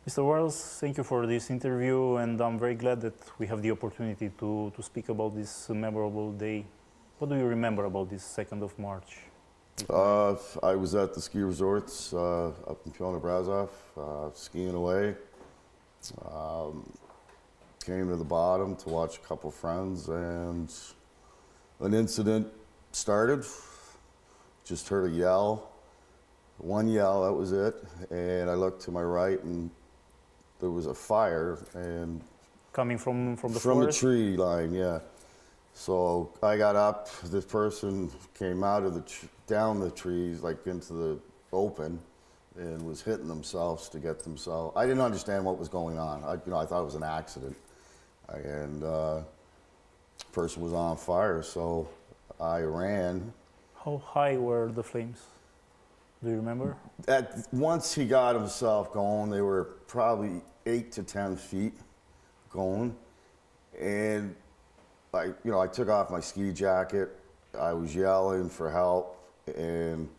Mr. Wallace, thank you for this interview, and I'm very glad that we have the opportunity to speak about this memorable day. What do you remember about this 2nd of March? I was at the ski resorts up in Piona Brazov, skiing away. Came to the bottom to watch a couple friends, and an incident started. Just heard a yell, one yell, that was it. And I looked to my right, and there was a fire, and Coming from the from the forest? tree line, yeah. So I got up. This person came out of down the trees, like into the open, and was hitting themselves to get themselves. I didn't understand what was going on. I thought it was an accident, and person was on fire. So I ran. How high were the flames? Do you remember? Once he got himself going, they were probably 8 to 10 feet going, and I took off my ski jacket. I was yelling for help and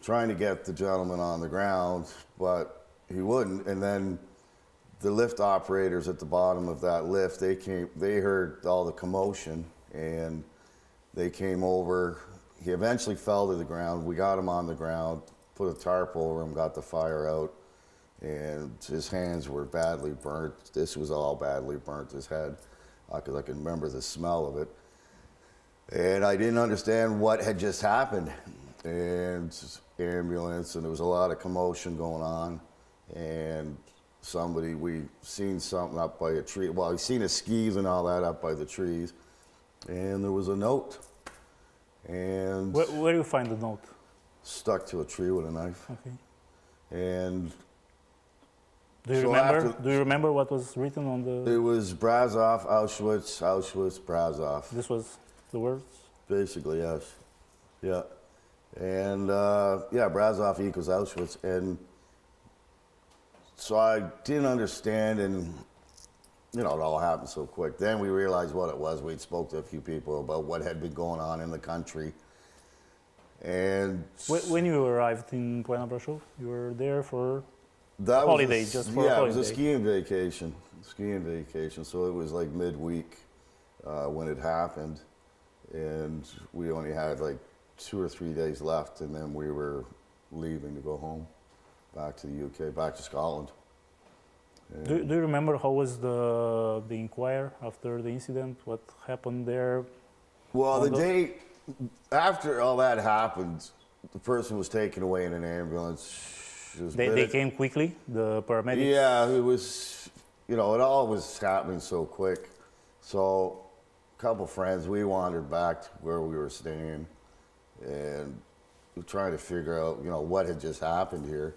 trying to get the gentleman on the ground, but he wouldn't. And then the lift operators at the bottom of that lift, they heard all the commotion, and they came over. He eventually fell to the ground. We got him on the ground, put a tarp over him, got the fire out, and his hands were badly burnt. This was all badly burnt, his head, because I can remember the smell of it. And I didn't understand what had just happened. And ambulance, and there was a lot of commotion going on. And we seen something up by a tree. Well, we seen his skis and all that up by the trees. And there was a note. And Where do you find the note? stuck to a tree with a knife. Okay. And Do you So remember? after- Do you remember what was written on the? it was Brazov, Auschwitz, Auschwitz, Brazov. This was the words. Basically, yes. Yeah. And Brazov equals Auschwitz. And so I didn't understand, and it all happened so quick. Then we realized what it was. We'd spoke to a few people about what had been going on in the country. And When you arrived in Piona Brazov, you were there for that holiday, was just for a it was a holiday. skiing vacation. So it was like midweek when it happened, and we only had like 2 or 3 days left, and then we were leaving to go home, back to the UK, back to Scotland. Do you remember how was the inquire after the incident? What happened there? Well, On the the- day after all that happened, the person was taken away in an ambulance. She was They bitten. came quickly, the paramedics? Yeah, it was, it all was happening so quick. So a couple friends, we wandered back to where we were staying, and we were trying to figure out, what had just happened here.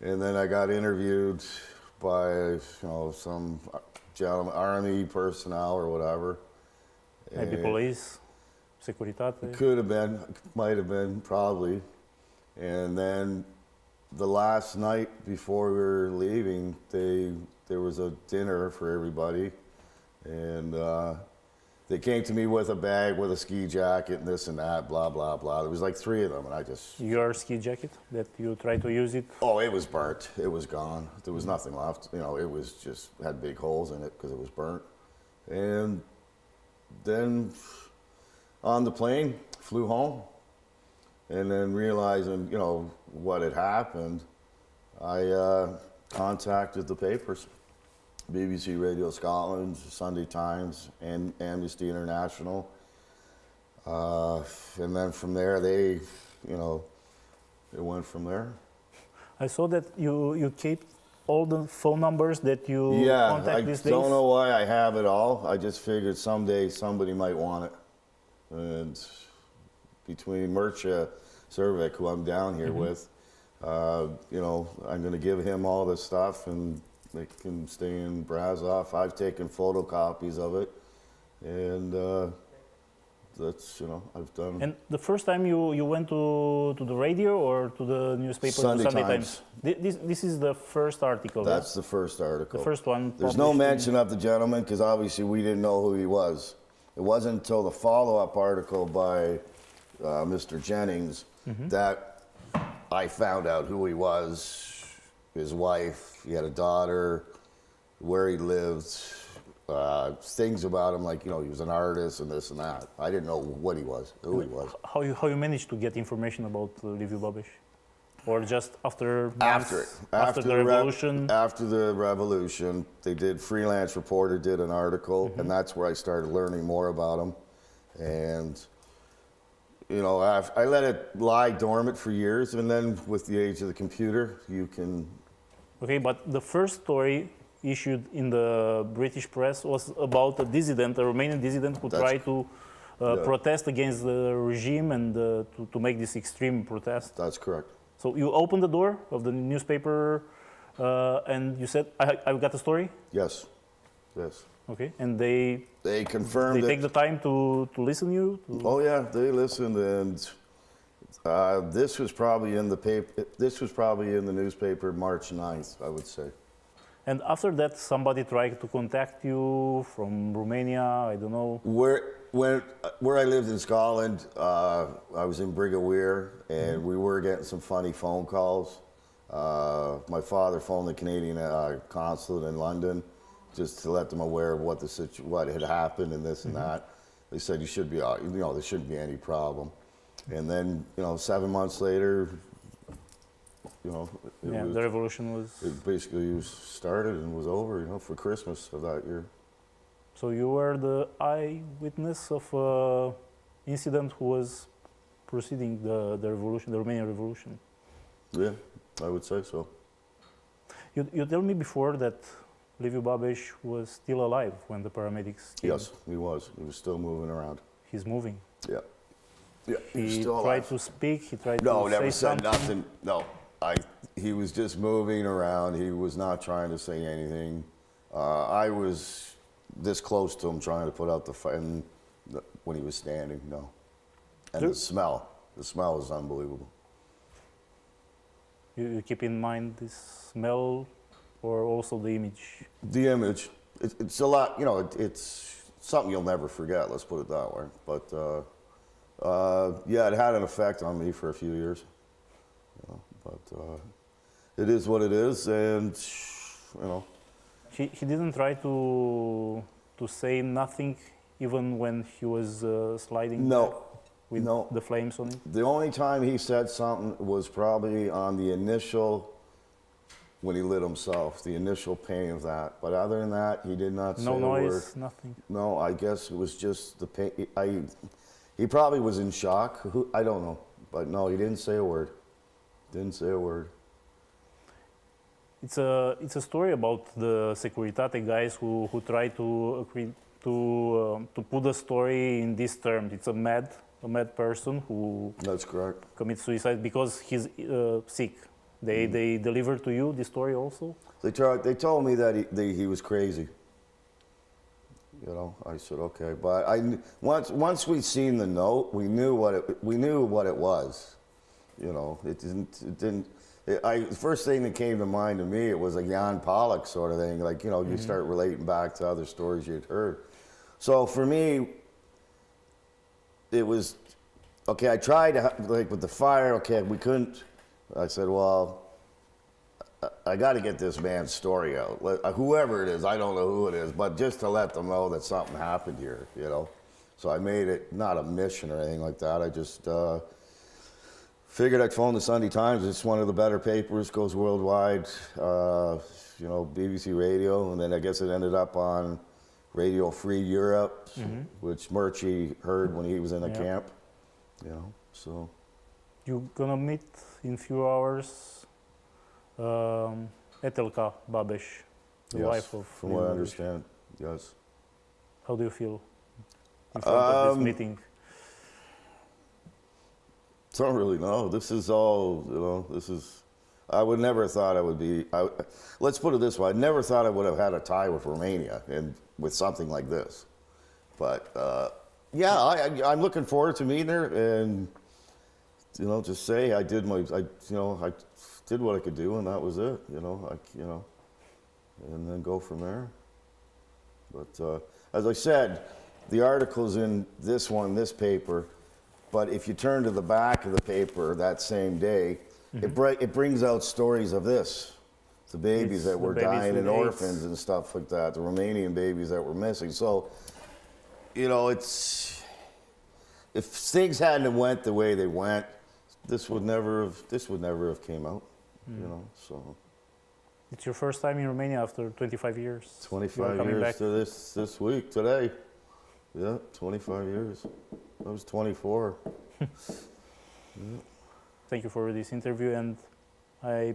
And then I got interviewed by, some gentleman, army personnel or whatever. Maybe And police, Securitate. could have been, might have been, probably. And then the last night before we were leaving, there was a dinner for everybody, and they came to me with a bag with a ski jacket and this and that, blah blah blah. There was like 3 of them, and I just, Your ski jacket that you try to use it? oh, it was burnt. It was gone. There was nothing left. It was just had big holes in it because it was burnt. And then on the plane, flew home. And then realizing, what had happened, I contacted the papers, BBC Radio Scotland, Sunday Times, and Amnesty International. And then from there, it went from there. I saw that you keep all the phone numbers that you Yeah, contact I these days. don't know why I have it all. I just figured someday somebody might want it. And between Mircea Servic, who I'm down here with, I'm going to give him all this stuff, and they can stay in Brazov. I've taken photocopies of it, and that's, I've done. And the first time you went to the radio or to the newspaper? Sunday Sunday Times. This is the first article. That's the first article. the first one. There's no published in- mention of the gentleman, because obviously we didn't know who he was. It wasn't until the follow-up article by Mr. Jennings that I found out who he was, his wife, he had a daughter, where he lived, things about him, like, he was an artist and this and that. I didn't know what he was, who he was. How you managed to get information about Liviu Babeș? Or just after After the revolution? After the revolution, they did, Freelance Reporter did an article, and that's where I started learning more about him. And, I let it lie dormant for years, and then with the age of the computer, you can... Okay, but the first story issued in the British press was about a dissident, a Romanian dissident who tried to protest against the regime and to make this extreme protest. That's correct. So you opened the door of the newspaper and you said, I've got a story? Yes. Okay, and they confirmed they take the time to listen to you? Oh yeah, they listened, and this was probably in the paper. This was probably in the newspaper March 9th, I would say. And after that, somebody tried to contact you from Romania, I don't know. Where I lived in Scotland, I was in Brigawere, and we were getting some funny phone calls. My father phoned the Canadian consulate in London just to let them aware of what had happened and this and that. They said there shouldn't be any problem. And then 7 months later, the revolution was... It basically started and was over, for Christmas of that year. So you were the eyewitness of an incident who was preceding the revolution, the Romanian Revolution. Yeah, I would say so. You told me before that Liviu Babeș was still alive when the paramedics came. Yes, he was. He was still moving around. He's moving. Yeah. He tried to speak. He tried to No, never say said something. nothing. No, he was just moving around. He was not trying to say anything. I was this close to him, trying to put out the fire when he was standing. No, and the smell is unbelievable. You keep in mind this smell, or also the image. The image. It's a lot. It's something you'll never forget. Let's put it that way. But it had an effect on me for a few years. But it is what it is, and He didn't try to say nothing, even when he was sliding. No. With the flames on it. The only time he said something was probably on the initial, when he lit himself, the initial pain of that. But other than that, he did not say a word. No noise, nothing. No, I guess it was just the pain. He probably was in shock. I don't know. But no, he didn't say a word. Didn't say a word. It's a story about the Securitate guys who try to put the story in this term. It's a mad person who... That's correct. Commits suicide because he's sick. They deliver to you the story also? They told me that he was crazy. I said okay, but once we seen the note, we knew what it was. The first thing that came to mind to me, it was a Jan Pollock sort of thing. Like you start relating back to other stories you'd heard. So for me, it was okay. I tried to with the fire. Okay, we couldn't. I said, well, I got to get this man's story out. Whoever it is, I don't know who it is, but just to let them know that something happened here, So I made it not a mission or anything like that. I just figured I'd phone the Sunday Times. It's one of the better papers, goes worldwide, BBC Radio, and then I guess it ended up on Radio Free Europe, which Murchie heard when he was in a camp, so. You're gonna meet in few hours Etelka Babeș, the wife of... From what I understand, yes. How do you feel in front of this meeting? I don't really know. This is all, I would never thought I would be, let's put it this way, I never thought I would have had a tie with Romania and with something like this. But I'm looking forward to meeting her and, just say I did I did what I could do and that was it, and then go from there. But as I said, the article's in this paper, but if you turn to the back of the paper that same day, it brings out stories of this. the babies It's that the were babies dying with in AIDS. orphans and stuff like that, the Romanian babies that were missing. So, you know, if things hadn't have went the way they went, this would never have came out. You know, so. It's your first time in Romania after 25 years. 25 coming years back. to this week, today. Yeah, 25 years. I was 24. Thank you for this interview, and I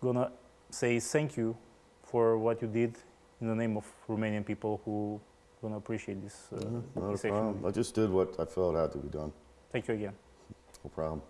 gonna say thank you for what you did in the name of Romanian people who gonna appreciate this. Not a this action. problem. I just did what I felt had to be done. Thank you again. No problem.